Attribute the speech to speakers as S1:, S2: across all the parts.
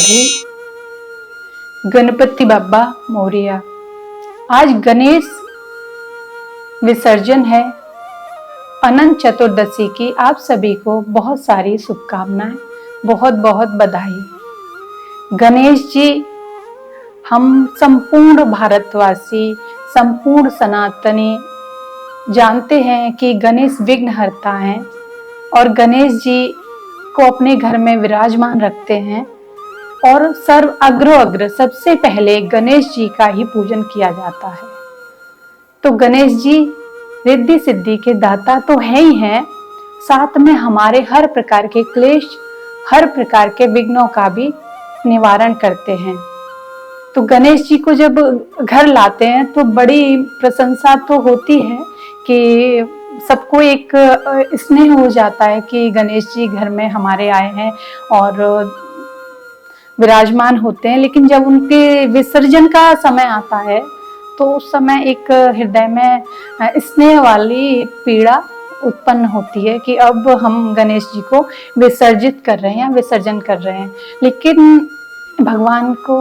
S1: राधे। गणपति बाबा मोरिया। आज गणेश विसर्जन है। अनंत चतुर्दशी की आप सभी को बहुत सारी शुभकामनाएं, बहुत बहुत बधाई। गणेश जी, हम संपूर्ण भारतवासी, संपूर्ण सनातनी जानते हैं कि गणेश विघ्नहर्ता हैं और गणेश जी को अपने घर में विराजमान रखते हैं और सर्व अग्र सबसे पहले गणेश जी का ही पूजन किया जाता है। तो गणेश जी रिद्धि सिद्धि के दाता तो है ही हैं, साथ में हमारे हर प्रकार के क्लेश, हर प्रकार के विघ्नों का भी निवारण करते हैं। तो गणेश जी को जब घर लाते हैं तो बड़ी प्रशंसा तो होती है कि सबको एक स्नेह हो जाता है कि गणेश जी घर में हमारे आए हैं और विराजमान होते हैं। लेकिन जब उनके विसर्जन का समय आता है तो उस समय एक हृदय में स्नेह वाली पीड़ा उत्पन्न होती है कि अब हम गणेश जी को विसर्जित कर रहे हैं या विसर्जन कर रहे हैं, लेकिन भगवान को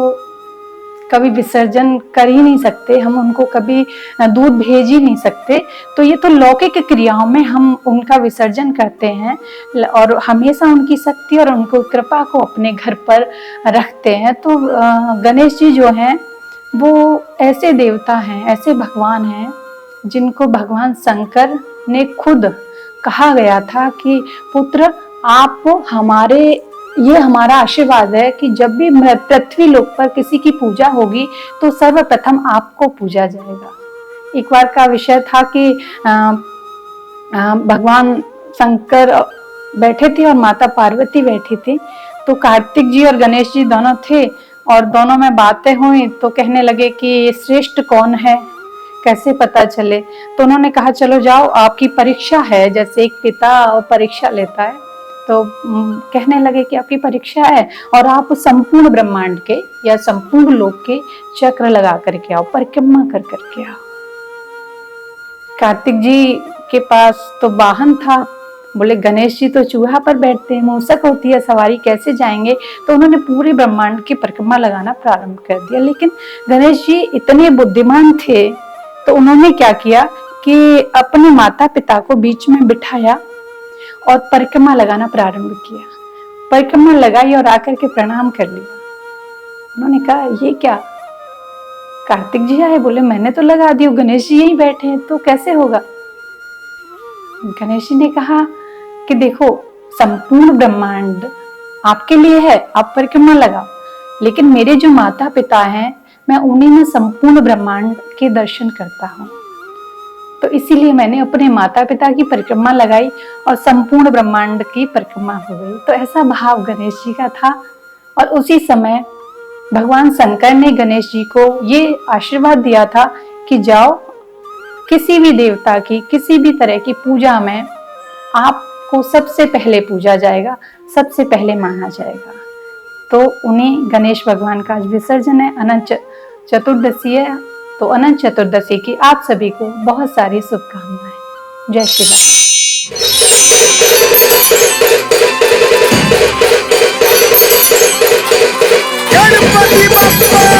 S1: कभी विसर्जन कर ही नहीं सकते, हम उनको कभी दूध भेज ही नहीं सकते। तो ये तो लौकिक क्रियाओं में हम उनका विसर्जन करते हैं और हमेशा उनकी शक्ति और उनको कृपा को अपने घर पर रखते हैं। तो गणेश जी जो हैं वो ऐसे देवता हैं, ऐसे भगवान हैं जिनको भगवान शंकर ने खुद कहा गया था कि पुत्र, आप ये हमारा आशीर्वाद है कि जब भी पृथ्वी लोक पर किसी की पूजा होगी तो सर्वप्रथम आपको पूजा जाएगा। एक बार का विषय था कि भगवान शंकर बैठे थे और माता पार्वती बैठी थी। तो कार्तिक जी और गणेश जी दोनों थे और दोनों में बातें हुई तो कहने लगे कि श्रेष्ठ कौन है, कैसे पता चले। तो उन्होंने कहा चलो जाओ, आपकी परीक्षा है, जैसे एक पिता परीक्षा लेता है। तो कहने लगे कि आपकी परीक्षा है और आप संपूर्ण ब्रह्मांड के या संपूर्ण लोक के चक्र लगा करके आओ, परिक्रमा कर करके आओ। कार्तिक जी के पास तो वाहन था, बोले गणेश जी तो चूहा पर बैठते हैं, मूसक होती है सवारी, कैसे जाएंगे। तो उन्होंने पूरे ब्रह्मांड की परिक्रमा लगाना प्रारंभ कर दिया। लेकिन गणेश जी इतने बुद्धिमान थे तो उन्होंने क्या किया कि अपने माता पिता को बीच में बिठाया और परिक्रमा लगाना प्रारंभ किया। परिक्रमा लगाई और आकर के प्रणाम कर लिया। उन्होंने कहा ये क्या, कार्तिक जी आए, बोले मैंने तो लगा दी, गणेश जी यहीं बैठे हैं तो कैसे होगा। गणेश जी ने कहा कि देखो, संपूर्ण ब्रह्मांड आपके लिए है, आप परिक्रमा लगाओ, लेकिन मेरे जो माता पिता हैं मैं उन्हीं में संपूर्ण ब्रह्मांड के दर्शन करता हूँ। तो इसीलिए मैंने अपने माता पिता की परिक्रमा लगाई और संपूर्ण ब्रह्मांड की परिक्रमा हो गई। तो ऐसा भाव गणेश जी का था। और उसी समय भगवान शंकर ने गणेश जी को ये आशीर्वाद दिया था कि जाओ, किसी भी देवता की किसी भी तरह की पूजा में आपको सबसे पहले पूजा जाएगा, सबसे पहले माना जाएगा। तो उन्हीं गणेश भगवान का आज विसर्जन है, अनंत चतुर्दशी है। तो अनंत चतुर्दशी की आप सभी को बहुत सारी शुभकामनाएं। जय श्री राम।
S2: गणपति बप्पा